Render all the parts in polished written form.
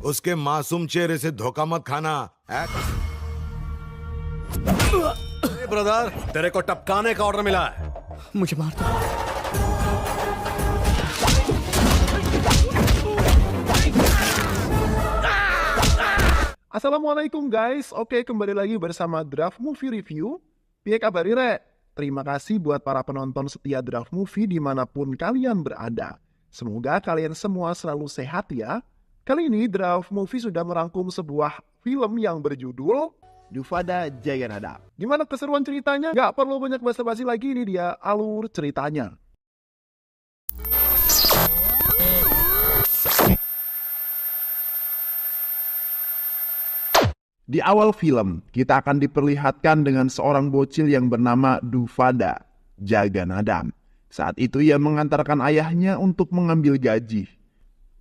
उसके मासूम चेहरे से धोखा मत खाना। ब्रदर, तेरे को टपकाने का ऑर्डर मिला है। मुझे मार दो। Assalamualaikum guys, oke kembali lagi bersama Draft Movie Review. Piye kabar Rek? Terima kasih buat para penonton setia Draft Movie dimanapun kalian berada. Semoga kalian semua selalu sehat ya. Kali ini Draft Movie sudah merangkum sebuah film yang berjudul Dufada Jayanada. Gimana keseruan ceritanya? Gak perlu banyak basa-basi lagi, ini dia alur ceritanya. Di awal film, kita akan diperlihatkan dengan seorang bocil yang bernama Dufada Jaganada. Saat itu ia mengantarkan ayahnya untuk mengambil gaji.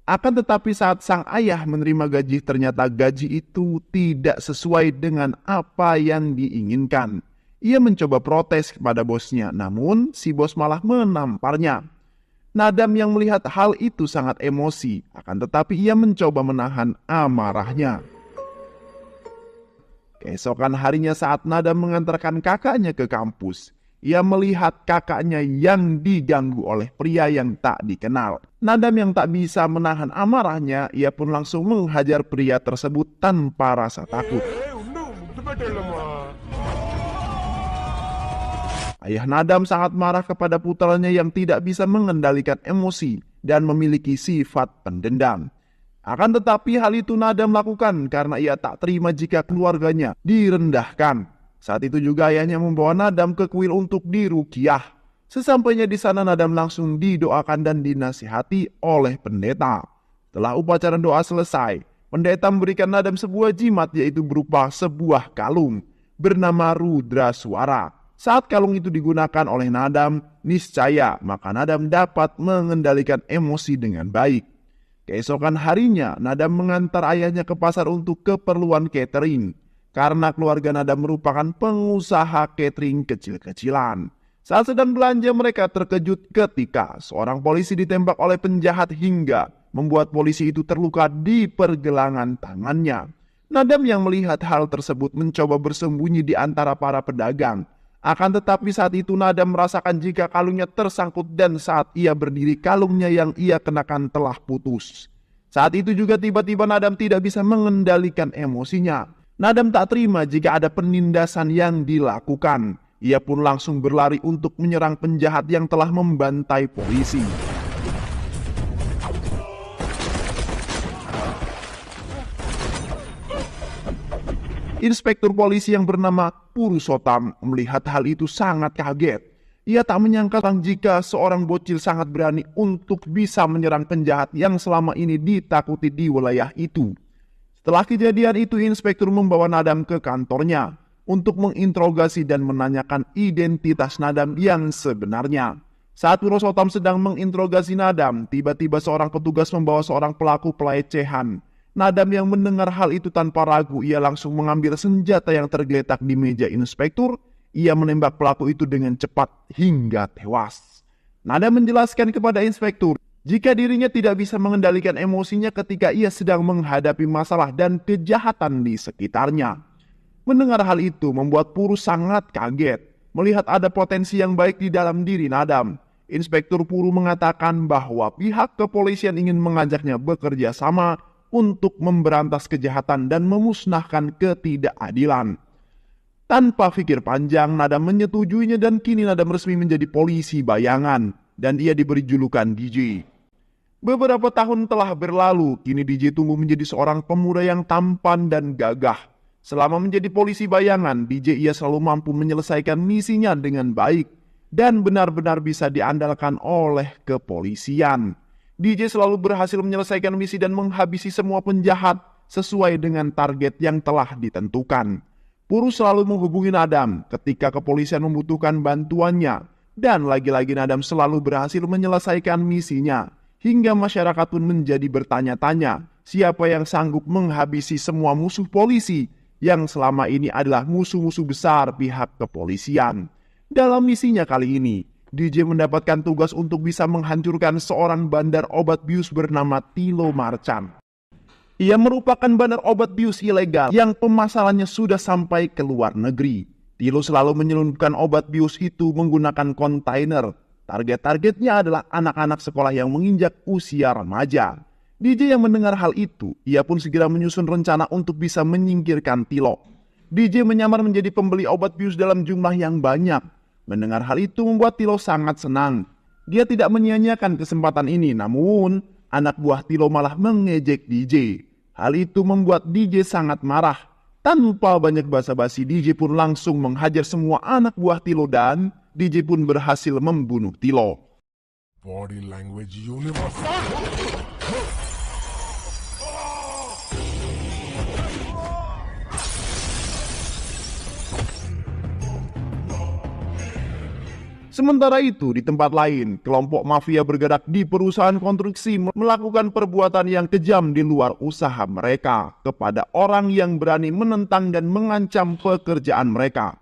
Akan tetapi saat sang ayah menerima gaji, ternyata gaji itu tidak sesuai dengan apa yang diinginkan. Ia mencoba protes kepada bosnya, namun si bos malah menamparnya. Nadam yang melihat hal itu sangat emosi, akan tetapi ia mencoba menahan amarahnya. Keesokan harinya saat Nadam mengantarkan kakaknya ke kampus, ia melihat kakaknya yang diganggu oleh pria yang tak dikenal. Nadam yang tak bisa menahan amarahnya, ia pun langsung menghajar pria tersebut tanpa rasa takut. Ayah Nadam sangat marah kepada putranya yang tidak bisa mengendalikan emosi dan memiliki sifat pendendam. Akan tetapi hal itu Nadam lakukan karena ia tak terima jika keluarganya direndahkan. Saat itu juga ayahnya membawa Nadam ke kuil untuk diruqyah. Sesampainya di sana Nadam langsung didoakan dan dinasihati oleh pendeta. Setelah upacara doa selesai, pendeta memberikan Nadam sebuah jimat, yaitu berupa sebuah kalung bernama Rudra Suara. Saat kalung itu digunakan oleh Nadam, niscaya maka Nadam dapat mengendalikan emosi dengan baik. Keesokan harinya, Nadam mengantar ayahnya ke pasar untuk keperluan catering. Karena keluarga Nadam merupakan pengusaha catering kecil-kecilan. Saat sedang belanja, mereka terkejut ketika seorang polisi ditembak oleh penjahat hingga membuat polisi itu terluka di pergelangan tangannya. Nadam yang melihat hal tersebut mencoba bersembunyi di antara para pedagang. Akan tetapi saat itu Nadam merasakan jika kalungnya tersangkut dan saat ia berdiri kalungnya yang ia kenakan telah putus. Saat itu juga tiba-tiba Nadam tidak bisa mengendalikan emosinya. Nadam tak terima jika ada penindasan yang dilakukan. Ia pun langsung berlari untuk menyerang penjahat yang telah membantai polisi. Inspektur polisi yang bernama Purusotam melihat hal itu sangat kaget. Ia tak menyangka jika seorang bocil sangat berani untuk bisa menyerang penjahat yang selama ini ditakuti di wilayah itu. Setelah kejadian itu, inspektur membawa Nadam ke kantornya untuk menginterogasi dan menanyakan identitas Nadam yang sebenarnya. Saat Purusotam sedang menginterogasi Nadam, tiba-tiba seorang petugas membawa seorang pelaku pelecehan. Nadam yang mendengar hal itu tanpa ragu, ia langsung mengambil senjata yang tergeletak di meja inspektur. Ia menembak pelaku itu dengan cepat hingga tewas. Nadam menjelaskan kepada inspektur jika dirinya tidak bisa mengendalikan emosinya ketika ia sedang menghadapi masalah dan kejahatan di sekitarnya. Mendengar hal itu membuat Puru sangat kaget melihat ada potensi yang baik di dalam diri Nadam. Inspektur Puru mengatakan bahwa pihak kepolisian ingin mengajaknya bekerja sama untuk memberantas kejahatan dan memusnahkan ketidakadilan. Tanpa pikir panjang, Nadam menyetujuinya dan kini Nadam resmi menjadi polisi bayangan dan ia diberi julukan DJ. Beberapa tahun telah berlalu, kini DJ tumbuh menjadi seorang pemuda yang tampan dan gagah. Selama menjadi polisi bayangan, DJ ia selalu mampu menyelesaikan misinya dengan baik dan benar-benar bisa diandalkan oleh kepolisian. DJ selalu berhasil menyelesaikan misi dan menghabisi semua penjahat sesuai dengan target yang telah ditentukan. Puru selalu menghubungi Nadam ketika kepolisian membutuhkan bantuannya dan lagi-lagi Nadam selalu berhasil menyelesaikan misinya hingga masyarakat pun menjadi bertanya-tanya siapa yang sanggup menghabisi semua musuh polisi yang selama ini adalah musuh-musuh besar pihak kepolisian. Dalam misinya kali ini, DJ mendapatkan tugas untuk bisa menghancurkan seorang bandar obat bius bernama Tilo Marcan. Ia merupakan bandar obat bius ilegal yang pemasarannya sudah sampai ke luar negeri. Tilo selalu menyelundupkan obat bius itu menggunakan kontainer. Target-targetnya adalah anak-anak sekolah yang menginjak usia remaja. DJ yang mendengar hal itu, ia pun segera menyusun rencana untuk bisa menyingkirkan Tilo. DJ menyamar menjadi pembeli obat bius dalam jumlah yang banyak. Mendengar hal itu membuat Tilo sangat senang. Dia tidak menyia-nyiakan kesempatan ini, namun anak buah Tilo malah mengejek DJ. Hal itu membuat DJ sangat marah. Tanpa banyak basa-basi, DJ pun langsung menghajar semua anak buah Tilo dan DJ pun berhasil membunuh Tilo. Body language universal. Sementara itu, di tempat lain, kelompok mafia bergerak di perusahaan konstruksi melakukan perbuatan yang kejam di luar usaha mereka kepada orang yang berani menentang dan mengancam pekerjaan mereka.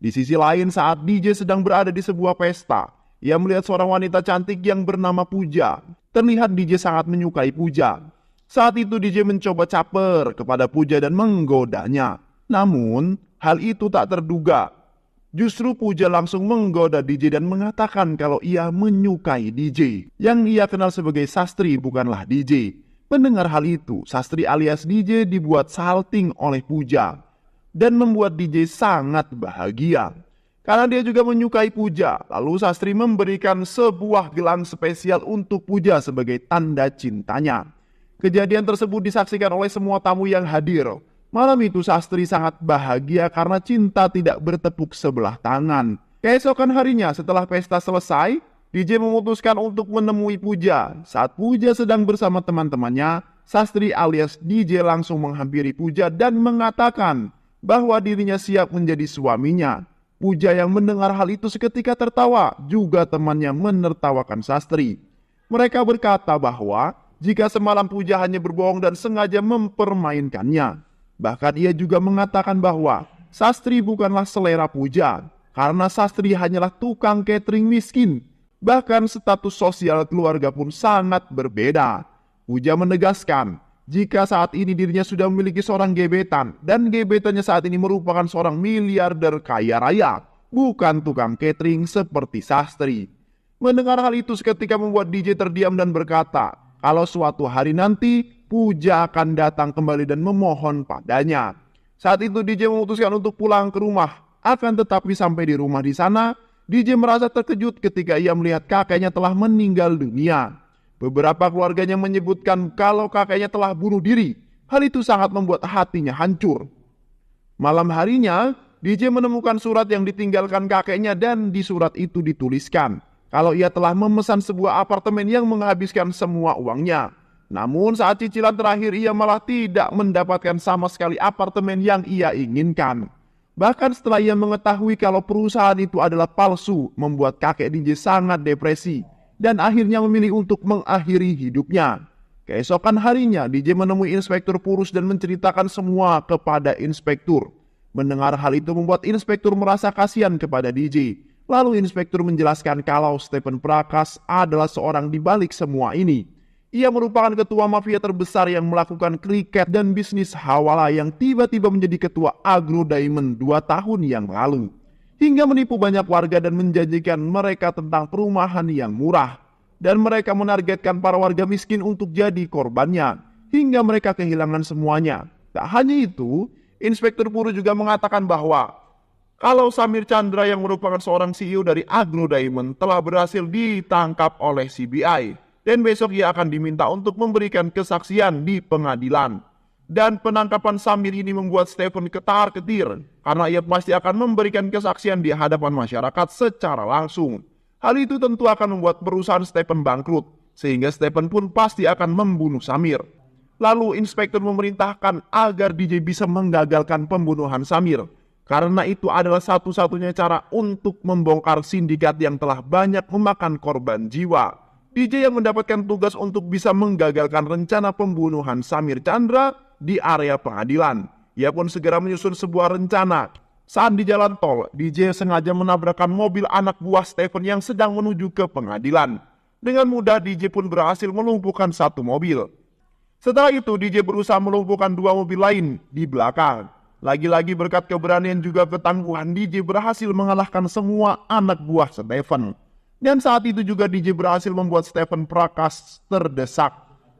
Di sisi lain, saat DJ sedang berada di sebuah pesta, ia melihat seorang wanita cantik yang bernama Puja. Terlihat DJ sangat menyukai Puja. Saat itu DJ mencoba caper kepada Puja dan menggodanya. Namun, hal itu tak terduga. Justru Puja langsung menggoda DJ dan mengatakan kalau ia menyukai DJ. Yang ia kenal sebagai Sastri bukanlah DJ. Mendengar hal itu, Sastri alias DJ dibuat salting oleh Puja. Dan membuat DJ sangat bahagia. Karena dia juga menyukai Puja, lalu Sastri memberikan sebuah gelang spesial untuk Puja sebagai tanda cintanya. Kejadian tersebut disaksikan oleh semua tamu yang hadir. Malam itu Sastri sangat bahagia karena cinta tidak bertepuk sebelah tangan. Keesokan harinya setelah pesta selesai, DJ memutuskan untuk menemui Puja. Saat Puja sedang bersama teman-temannya, Sastri alias DJ langsung menghampiri Puja dan mengatakan bahwa dirinya siap menjadi suaminya. Puja yang mendengar hal itu seketika tertawa, juga temannya menertawakan Sastri. Mereka berkata bahwa jika semalam Puja hanya berbohong dan sengaja mempermainkannya. Bahkan ia juga mengatakan bahwa Sastri bukanlah selera Puja, karena Sastri hanyalah tukang catering miskin. Bahkan status sosial keluarga pun sangat berbeda. Puja menegaskan, jika saat ini dirinya sudah memiliki seorang gebetan, dan gebetannya saat ini merupakan seorang miliarder kaya raya, bukan tukang catering seperti Sastri. Mendengar hal itu seketika membuat DJ terdiam dan berkata, kalau suatu hari nanti Puja akan datang kembali dan memohon padanya. Saat itu DJ memutuskan untuk pulang ke rumah. Akan tetapi sampai di rumah di sana, DJ merasa terkejut ketika ia melihat kakeknya telah meninggal dunia. Beberapa keluarganya menyebutkan kalau kakeknya telah bunuh diri. Hal itu sangat membuat hatinya hancur. Malam harinya, DJ menemukan surat yang ditinggalkan kakeknya dan di surat itu dituliskan kalau ia telah memesan sebuah apartemen yang menghabiskan semua uangnya. Namun saat cicilan terakhir ia malah tidak mendapatkan sama sekali apartemen yang ia inginkan. Bahkan setelah ia mengetahui kalau perusahaan itu adalah palsu, membuat kakek DJ sangat depresi dan akhirnya memilih untuk mengakhiri hidupnya. Keesokan harinya DJ menemui Inspektur Purus dan menceritakan semua kepada Inspektur. Mendengar hal itu membuat Inspektur merasa kasihan kepada DJ. Lalu Inspektur menjelaskan kalau Stephen Prakas adalah seorang di balik semua ini. Ia merupakan ketua mafia terbesar yang melakukan kriket dan bisnis hawala yang tiba-tiba menjadi ketua Agro Diamond 2 tahun yang lalu. Hingga menipu banyak warga dan menjanjikan mereka tentang perumahan yang murah. Dan mereka menargetkan para warga miskin untuk jadi korbannya. Hingga mereka kehilangan semuanya. Tak hanya itu, Inspektur Purus juga mengatakan bahwa kalau Samir Chandra yang merupakan seorang CEO dari Agro Diamond telah berhasil ditangkap oleh CBI. Dan besok ia akan diminta untuk memberikan kesaksian di pengadilan. Dan penangkapan Samir ini membuat Stephen ketar-ketir karena ia pasti akan memberikan kesaksian di hadapan masyarakat secara langsung. Hal itu tentu akan membuat perusahaan Stephen bangkrut, sehingga Stephen pun pasti akan membunuh Samir. Lalu Inspektur memerintahkan agar DJ bisa menggagalkan pembunuhan Samir, karena itu adalah satu-satunya cara untuk membongkar sindikat yang telah banyak memakan korban jiwa. DJ yang mendapatkan tugas untuk bisa menggagalkan rencana pembunuhan Samir Chandra di area pengadilan. Ia pun segera menyusun sebuah rencana. Saat di jalan tol, DJ sengaja menabrakkan mobil anak buah Stephen yang sedang menuju ke pengadilan. Dengan mudah DJ pun berhasil melumpuhkan satu mobil. Setelah itu DJ berusaha melumpuhkan dua mobil lain di belakang. Lagi-lagi berkat keberanian juga ketangguhan, DJ berhasil mengalahkan semua anak buah Stephen. Dan saat itu juga DJ berhasil membuat Stephen Prakas terdesak.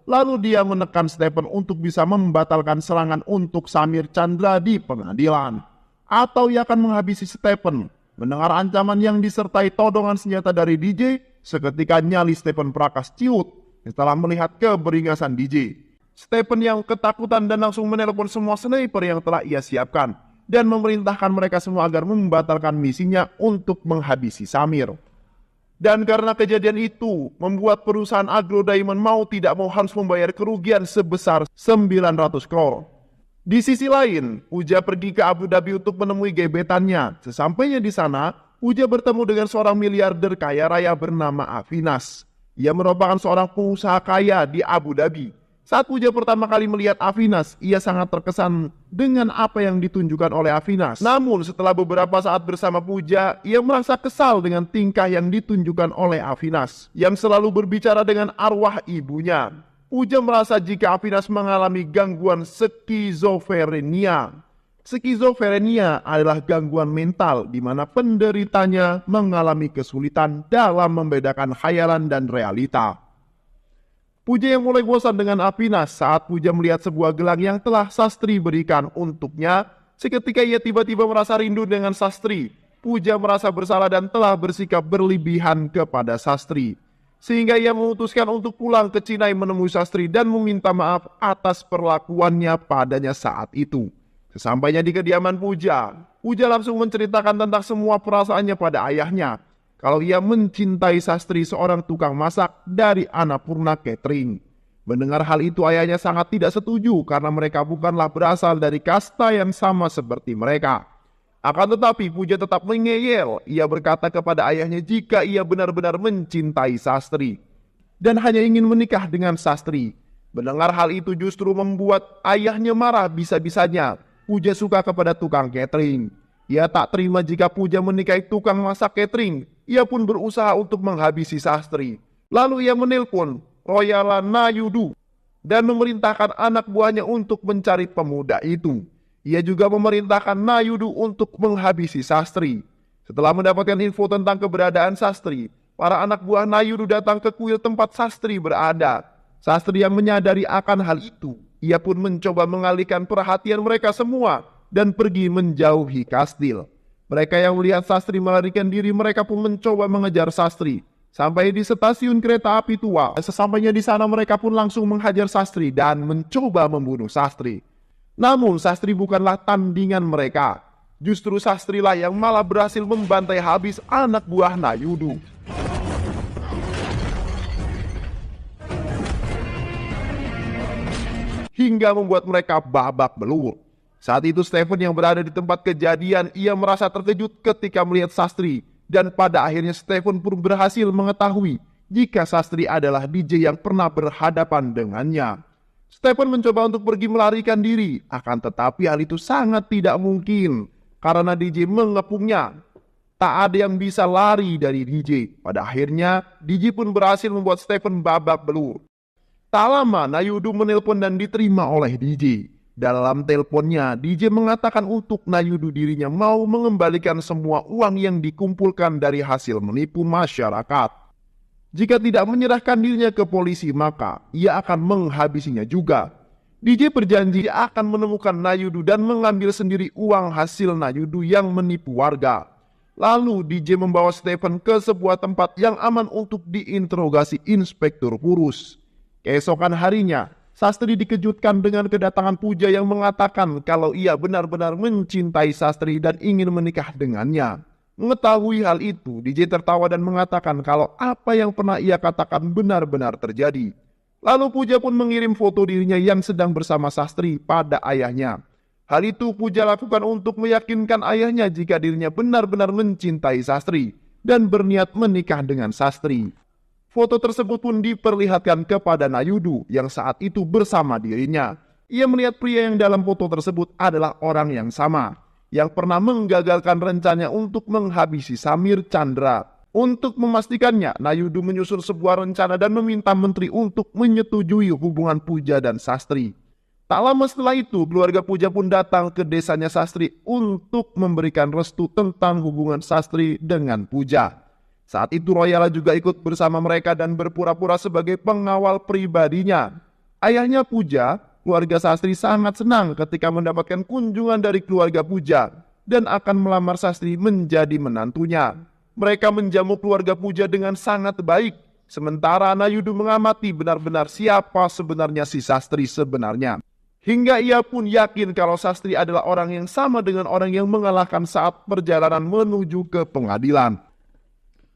Lalu dia menekan Stephen untuk bisa membatalkan serangan untuk Samir Chandra di pengadilan. Atau ia akan menghabisi Stephen. Mendengar ancaman yang disertai todongan senjata dari DJ, seketika nyali Stephen Prakas ciut setelah melihat keberingasan DJ. Stephen yang ketakutan dan langsung menelpon semua sniper yang telah ia siapkan dan memerintahkan mereka semua agar membatalkan misinya untuk menghabisi Samir. Dan karena kejadian itu, membuat perusahaan Agro Diamond mau tidak mau harus membayar kerugian sebesar 900 crore. Di sisi lain, Puja pergi ke Abu Dhabi untuk menemui gebetannya. Sesampainya di sana, Puja bertemu dengan seorang miliarder kaya raya bernama Avinas. Ia merupakan seorang pengusaha kaya di Abu Dhabi. Saat Puja pertama kali melihat Avinas, ia sangat terkesan dengan apa yang ditunjukkan oleh Avinas. Namun setelah beberapa saat bersama Puja, ia merasa kesal dengan tingkah yang ditunjukkan oleh Avinas, yang selalu berbicara dengan arwah ibunya. Puja merasa jika Avinas mengalami gangguan skizofrenia. Skizofrenia adalah gangguan mental di mana penderitanya mengalami kesulitan dalam membedakan khayalan dan realita. Puja yang mulai bosan dengan Avinas saat Puja melihat sebuah gelang yang telah Sastri berikan untuknya. Seketika ia tiba-tiba merasa rindu dengan Sastri. Puja merasa bersalah dan telah bersikap berlebihan kepada Sastri. Sehingga ia memutuskan untuk pulang ke Cinai menemui Sastri dan meminta maaf atas perlakuannya padanya saat itu. Sesampainya di kediaman Puja, Puja langsung menceritakan tentang semua perasaannya pada ayahnya. Kalau ia mencintai Sastri, seorang tukang masak dari Annapurna Catering. Mendengar hal itu ayahnya sangat tidak setuju karena mereka bukanlah berasal dari kasta yang sama seperti mereka. Akan tetapi Puja tetap mengeyel. Ia berkata kepada ayahnya jika ia benar-benar mencintai Sastri dan hanya ingin menikah dengan Sastri. Mendengar hal itu justru membuat ayahnya marah. Bisa-bisanya Puja suka kepada tukang catering. Ia tak terima jika Puja menikahi tukang masak catering. Ia pun berusaha untuk menghabisi Sastri. Lalu ia menelpon Royala Nayudu dan memerintahkan anak buahnya untuk mencari pemuda itu. Ia juga memerintahkan Nayudu untuk menghabisi Sastri. Setelah mendapatkan info tentang keberadaan Sastri, para anak buah Nayudu datang ke kuil tempat Sastri berada. Sastri yang menyadari akan hal itu, ia pun mencoba mengalihkan perhatian mereka semua dan pergi menjauhi kastil. Mereka yang melihat Sastri melarikan diri, mereka pun mencoba mengejar Sastri. Sampai di stasiun kereta api tua, sesampainya di sana mereka pun langsung menghajar Sastri dan mencoba membunuh Sastri. Namun Sastri bukanlah tandingan mereka. Justru Sastri lah yang malah berhasil membantai habis anak buah Nayudu. Hingga membuat mereka babak belur. Saat itu Stephen yang berada di tempat kejadian, ia merasa terkejut ketika melihat Sastri. Dan pada akhirnya Stephen pun berhasil mengetahui jika Sastri adalah DJ yang pernah berhadapan dengannya. Stephen mencoba untuk pergi melarikan diri, akan tetapi hal itu sangat tidak mungkin karena DJ mengepungnya. Tak ada yang bisa lari dari DJ. Pada akhirnya, DJ pun berhasil membuat Stephen babak belur. Tak lama, Nayudu menelpon dan diterima oleh DJ. Dalam teleponnya, DJ mengatakan untuk Nayudu dirinya mau mengembalikan semua uang yang dikumpulkan dari hasil menipu masyarakat. Jika tidak menyerahkan dirinya ke polisi, maka ia akan menghabisinya juga. DJ berjanji akan menemukan Nayudu dan mengambil sendiri uang hasil Nayudu yang menipu warga. Lalu DJ membawa Stephen ke sebuah tempat yang aman untuk diinterogasi Inspektur Purus. Keesokan harinya, Sastri dikejutkan dengan kedatangan Puja yang mengatakan kalau ia benar-benar mencintai Sastri dan ingin menikah dengannya. Mengetahui hal itu, DJ tertawa dan mengatakan kalau apa yang pernah ia katakan benar-benar terjadi. Lalu Puja pun mengirim foto dirinya yang sedang bersama Sastri pada ayahnya. Hal itu Puja lakukan untuk meyakinkan ayahnya jika dirinya benar-benar mencintai Sastri dan berniat menikah dengan Sastri. Foto tersebut pun diperlihatkan kepada Nayudu yang saat itu bersama dirinya. Ia melihat pria yang dalam foto tersebut adalah orang yang sama. yang pernah menggagalkan rencananya untuk menghabisi Samir Chandra. Untuk memastikannya, Nayudu menyusun sebuah rencana dan meminta menteri untuk menyetujui hubungan Puja dan Sastri. Tak lama setelah itu, keluarga Puja pun datang ke desanya Sastri untuk memberikan restu tentang hubungan Sastri dengan Puja. Saat itu Royala juga ikut bersama mereka dan berpura-pura sebagai pengawal pribadinya. Ayahnya Puja, keluarga Sastri sangat senang ketika mendapatkan kunjungan dari keluarga Puja dan akan melamar Sastri menjadi menantunya. Mereka menjamu keluarga Puja dengan sangat baik, sementara Nayudu mengamati benar-benar siapa sebenarnya si Sastri sebenarnya. Hingga ia pun yakin kalau Sastri adalah orang yang sama dengan orang yang mengalahkan saat perjalanan menuju ke pengadilan.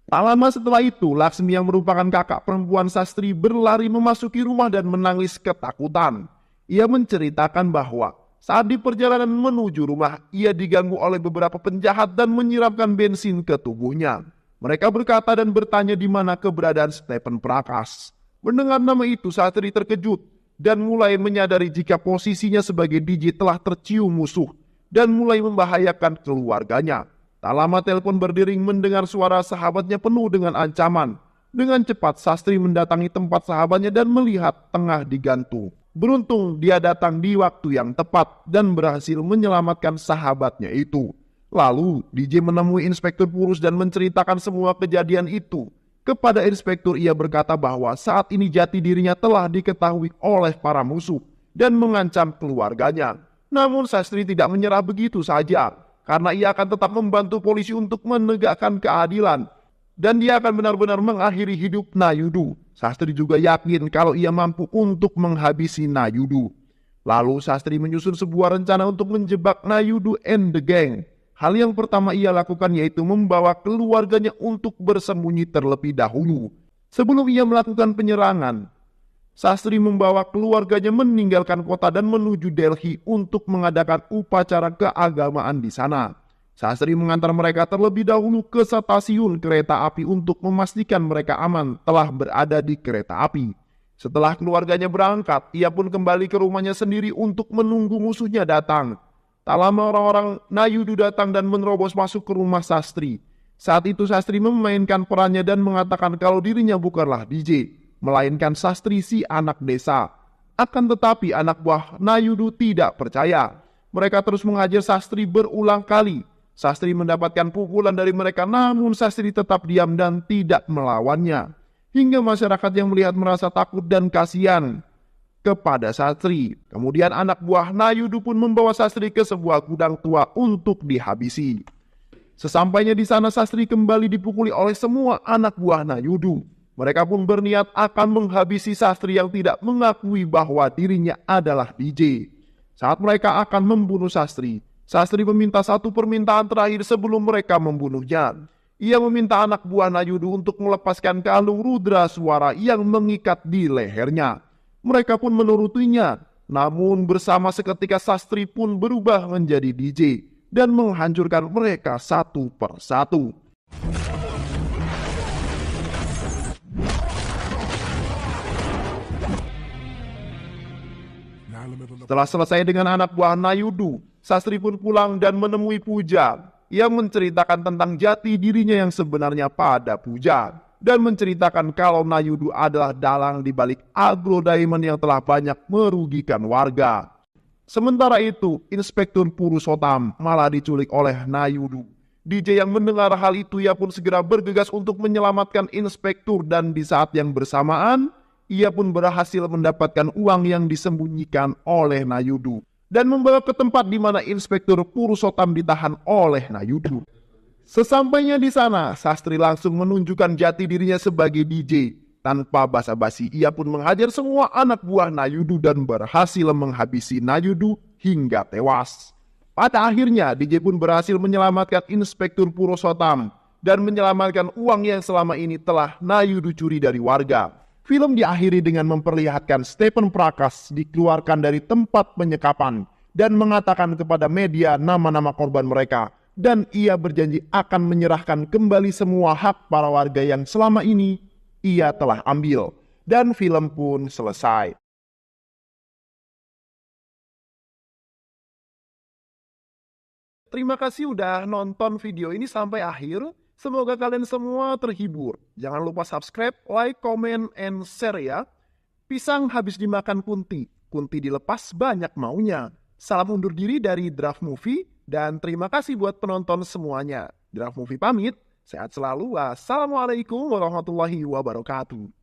Tak lama setelah itu, Laksmi yang merupakan kakak perempuan Sastri berlari memasuki rumah dan menangis ketakutan. Ia menceritakan bahwa saat di perjalanan menuju rumah, ia diganggu oleh beberapa penjahat dan menyiramkan bensin ke tubuhnya. Mereka berkata dan bertanya di mana keberadaan Stephen Prakas. Mendengar nama itu, Sastri terkejut dan mulai menyadari jika posisinya sebagai DJ telah tercium musuh dan mulai membahayakan keluarganya. Tak lama telepon berdering mendengar suara sahabatnya penuh dengan ancaman. Dengan cepat Sastri mendatangi tempat sahabatnya dan melihat tengah digantung. Beruntung dia datang di waktu yang tepat dan berhasil menyelamatkan sahabatnya itu. Lalu DJ menemui Inspektur Purus dan menceritakan semua kejadian itu. Kepada Inspektur ia berkata bahwa saat ini jati dirinya telah diketahui oleh para musuh dan mengancam keluarganya. Namun Sastri tidak menyerah begitu saja, karena ia akan tetap membantu polisi untuk menegakkan keadilan. Dan dia akan benar-benar mengakhiri hidup Nayudu. Sastri juga yakin kalau ia mampu untuk menghabisi Nayudu. Lalu Sastri menyusun sebuah rencana untuk menjebak Nayudu and the gang. Hal yang pertama ia lakukan yaitu membawa keluarganya untuk bersembunyi terlebih dahulu. Sebelum ia melakukan penyerangan, Sastri membawa keluarganya meninggalkan kota dan menuju Delhi untuk mengadakan upacara keagamaan di sana. Sastri mengantar mereka terlebih dahulu ke stasiun kereta api untuk memastikan mereka aman telah berada di kereta api. Setelah keluarganya berangkat, ia pun kembali ke rumahnya sendiri untuk menunggu musuhnya datang. Tak lama orang-orang Nayudu datang dan menerobos masuk ke rumah Sastri. Saat itu Sastri memainkan perannya dan mengatakan kalau dirinya bukanlah DJ, melainkan Sastri si anak desa. Akan tetapi anak buah Nayudu tidak percaya. Mereka terus menghajar Sastri berulang kali. Sastri mendapatkan pukulan dari mereka, namun Sastri tetap diam dan tidak melawannya. Hingga masyarakat yang melihat merasa takut dan kasihan kepada Sastri. Kemudian anak buah Nayudu pun membawa Sastri ke sebuah gudang tua untuk dihabisi. Sesampainya di sana Sastri kembali dipukuli oleh semua anak buah Nayudu. Mereka pun berniat akan menghabisi Sastri yang tidak mengakui bahwa dirinya adalah DJ. Saat mereka akan membunuh Sastri, Sastri meminta satu permintaan terakhir sebelum mereka membunuhnya. Ia meminta anak buah Nayudu untuk melepaskan kalung rudra suara yang mengikat di lehernya. Mereka pun menurutinya, namun bersama seketika Sastri pun berubah menjadi DJ dan menghancurkan mereka satu persatu. Setelah selesai dengan anak buah Nayudu, Sastri pun pulang dan menemui Puja. Ia menceritakan tentang jati dirinya yang sebenarnya pada Puja dan menceritakan kalau Nayudu adalah dalang di balik Agro Diamond yang telah banyak merugikan warga. Sementara itu, Inspektur Purusotam malah diculik oleh Nayudu. DJ yang mendengar hal itu ia pun segera bergegas untuk menyelamatkan Inspektur dan di saat yang bersamaan ia pun berhasil mendapatkan uang yang disembunyikan oleh Nayudu dan membawa ke tempat di mana Inspektur Purusotam ditahan oleh Nayudu. Sesampainya di sana, Sastri langsung menunjukkan jati dirinya sebagai DJ. Tanpa basa-basi, ia pun menghajar semua anak buah Nayudu dan berhasil menghabisi Nayudu hingga tewas. Pada akhirnya, DJ pun berhasil menyelamatkan Inspektur Purusotam dan menyelamatkan uang yang selama ini telah Nayudu curi dari warga. Film diakhiri dengan memperlihatkan Stephen Prakas dikeluarkan dari tempat penyekapan dan mengatakan kepada media nama-nama korban mereka. Dan ia berjanji akan menyerahkan kembali semua hak para warga yang selama ini ia telah ambil. Dan film pun selesai. terima kasih udah nonton video ini sampai akhir. Semoga kalian semua terhibur. Jangan lupa subscribe, like, comment, and share ya. Pisang habis dimakan kunti. Kunti dilepas banyak maunya. Salam undur diri dari Draft Movie. Dan terima kasih buat penonton semuanya. Draft Movie pamit. Sehat selalu. Wassalamualaikum warahmatullahi wabarakatuh.